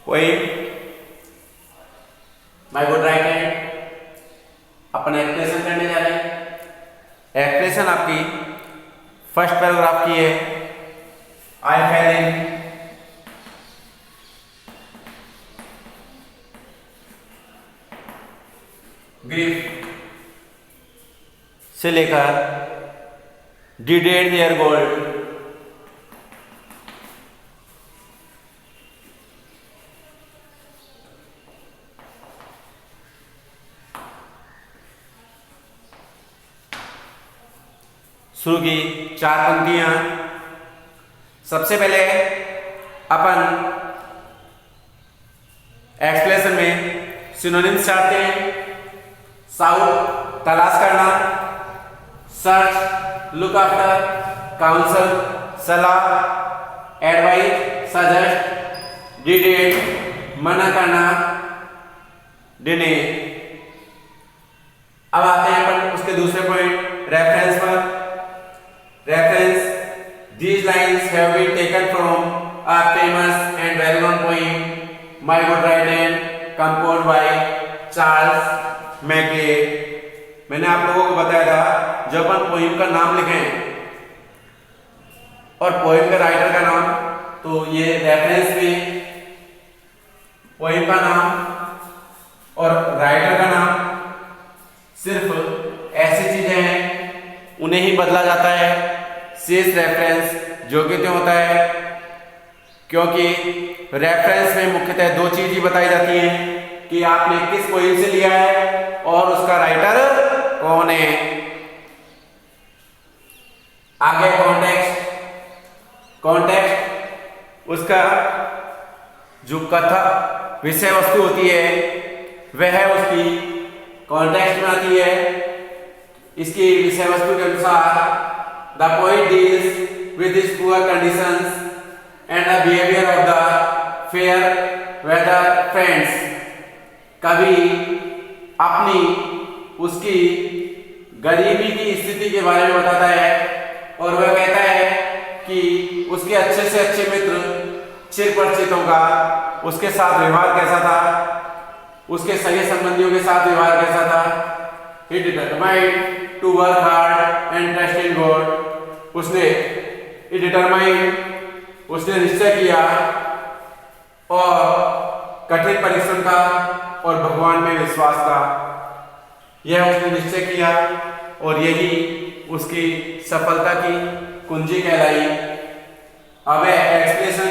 Poem my good right hand. Upon expression करने जा रहे हैं। एक्सप्रेशन आपकी फर्स्ट पैराग्राफ की है। आई फेल इन ग्रीफ से लेकर डिडेड देयर गोल्ड शुरू की 4 पंक्तियां। सबसे पहले अपन एक्सप्रेशन में सिनोनिम्स चाहते हैं। साउथ तलाश करना, सर्च लुक आफ्टर, काउंसल सलाह, एडवाइस सजेस्ट, डिडेड मना करना, डिने। अब आते हैं अपन उसके दूसरे पॉइंट रेफरेंस पर। Reference: These lines have been taken from a famous and well-known poem, My Good Right Hand, composed by Charles Mackay। मैंने आप लोगों को बताया था जब अपन पोइम का नाम लिखें और पोइम के राइटर का नाम, तो ये रेफरेंस में पोइम का नाम और राइटर का नाम सिर्फ ऐसी चीजें हैं उन्हें ही बदला जाता है। शेष रेफरेंस जो कि क्यों होता है, क्योंकि रेफरेंस में मुख्यतः 2 चीज ही बताई जाती हैं कि आपने किस पोएम से लिया है और उसका राइटर कौन है। आगे कॉन्टेक्स्ट उसका जो कथा विषय वस्तु होती है वह उसकी कॉन्टेक्स्ट में आती है। इसकी विषय वस्तु के अनुसार the poet deals with his poor conditions and the behavior of the fair weather friends। कभी अपनी उसकी गरीबी की स्थिति के बारे में बताता है और वह कहता है कि उसके अच्छे से अच्छे मित्र चिर परिचितों का उसके साथ व्यवहार कैसा था, उसके सगे संबंधियों के साथ व्यवहार कैसा था। He determined to work hard and trust in God। उसने निश्चय किया और कठिन परिश्रम का और भगवान में विश्वास का। यह उसने निश्चय किया और यही उसकी सफलता की कुंजी कहलाई। अब एक्सप्रेशन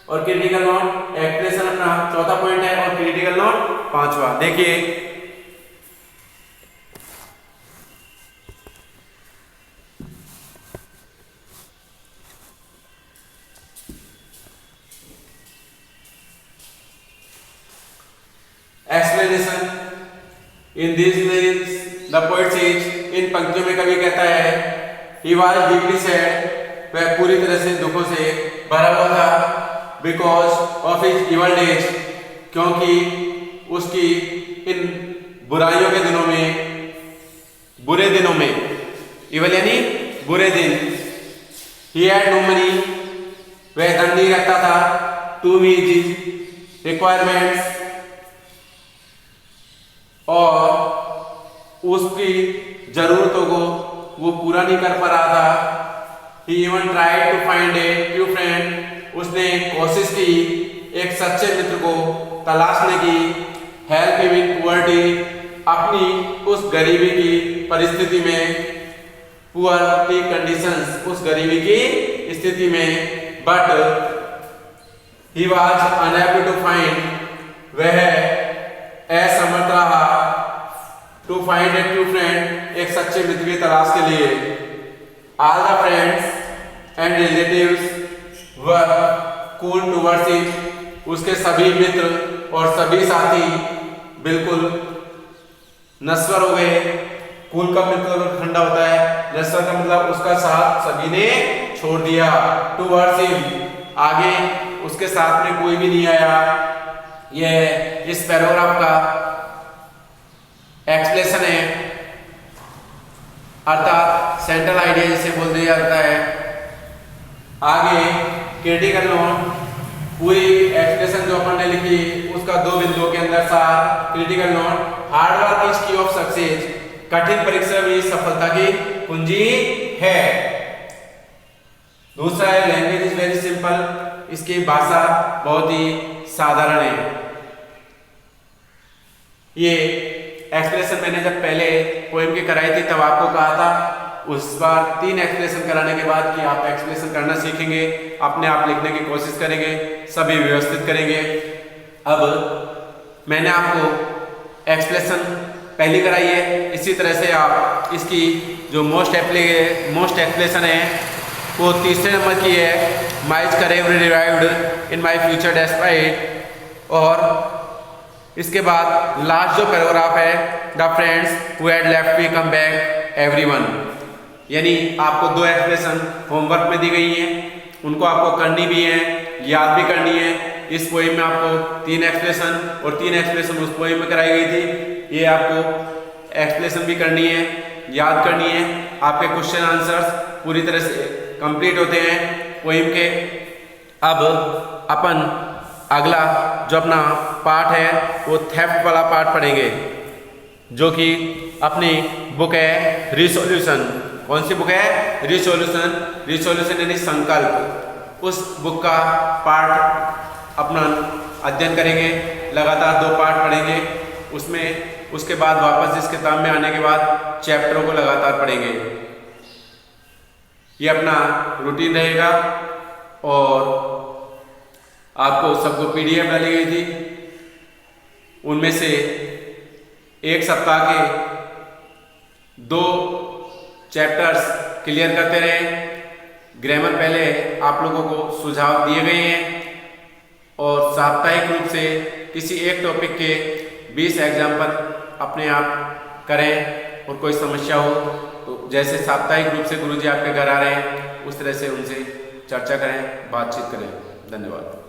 और क्रिटिकल नोट। एक्सप्रेशन अपना चौथा पॉइंट है और क्रिटिकल नोट 5वां। देखिए explanation. In this lines the poet says, इन पंक्तियों में कवि कहता है ही वाज डीपली सैड, वह पूरी तरह से दुखों से भरा हुआ था। Because of his evil days, क्योंकि उसकी इन बुराइयों के दिनों में, बुरे दिनों में, इवल यानी बुरे दिन। ही हैड नो मनी, वह धन नहीं रखता था। टू मीट हिज रिक्वायरमेंट्स, और उसकी जरूरतों को वो पूरा नहीं कर पा रहा था। He even tried to find a true friend, उसने कोशिश की एक सच्चे मित्र को तलाशने की। Help him in poverty, अपनी उस गरीबी की परिस्थिति में, poverty conditions, उस गरीबी की स्थिति में। But he was unable to find, वह असमर्थ रहा to find a true friend, एक सच्चे मित्र की तलाश के लिए। All the friends and relatives were cool towards him, उसके सभी मित्र और सभी साथी बिल्कुल नश्वर हो गए। कूल का मतलब ठंडा होता है, नश्वर का मतलब उसका साथ सभी ने छोड़ दिया। टुवर्ड्स हिम, आगे उसके साथ में कोई भी नहीं आया। यह इस पैराग्राफ का एक्सप्लेनेशन है, अर्थात सेंट्रल आइडिया जिसे बोल दिया जाता है। आगे क्रिटिकल नोट पूरी एक्सप्रेशन जो अपन ने लिखी उसका 2 बिंदुओं के अंदर सार। Critical note, hard work is की ऑफ सक्सेस, कठिन परिश्रम ही सफलता की कुंजी है। दूसरा है लैंग्वेज इज वेरी सिंपल, इसकी भाषा बहुत ही साधारण है। ये एक्सप्रेशन मैंने जब पहले पोएम की कराई थी तब आपको कहा था उस बार 3 एक्सप्रेशन कराने के बाद कि आप एक्सप्रेशन करना सीखेंगे, अपने आप लिखने की कोशिश करेंगे, सभी व्यवस्थित करेंगे। अब मैंने आपको एक्सप्रेशन पहली कराई है, इसी तरह से आप इसकी जो मोस्ट एक्सप्रेशन है वो तीसरे नंबर की है, माइज करेव revived in my future despite. और इसके बाद लास्ट जो पैराग्राफ है, the friends who had left me come back everyone, यानी आपको 2 एक्सप्रेशन होमवर्क में दी गई हैं, उनको आपको करनी भी है, याद भी करनी है। इस पोएम में आपको 3 एक्सप्रेशन और 3 एक्सप्रेशन उस पोएम में कराई गई थी, ये आपको एक्सप्रेशन भी करनी है, याद करनी है। आपके क्वेश्चन आंसर्स पूरी तरह से कंप्लीट होते हैं पोएम के। अब अपन अगला जो अपना पार्ट है वो थेफ्ट वाला पार्ट पढ़ेंगे, जो कि अपनी बुक है रिसोल्यूशन। कौन सी बुक है? रिसोल्यूशन यानी संकल्प। उस बुक का पार्ट अपना अध्ययन करेंगे, लगातार 2 पार्ट पढ़ेंगे उसमें। उसके बाद वापस इस किताब में आने के बाद चैप्टरों को लगातार पढ़ेंगे। ये अपना रूटीन रहेगा और आपको सबको PDF डाली गई थी, उनमें से 1 सप्ताह के 2 चैप्टर्स क्लियर करते रहे। ग्रामर पहले आप लोगों को सुझाव दिए गए हैं और साप्ताहिक रूप से किसी एक टॉपिक के 20 एग्जाम्पल अपने आप करें। और कोई समस्या हो तो जैसे साप्ताहिक रूप से गुरुजी आपके घर आ रहे हैं उस तरह से उनसे चर्चा करें, बातचीत करें। धन्यवाद।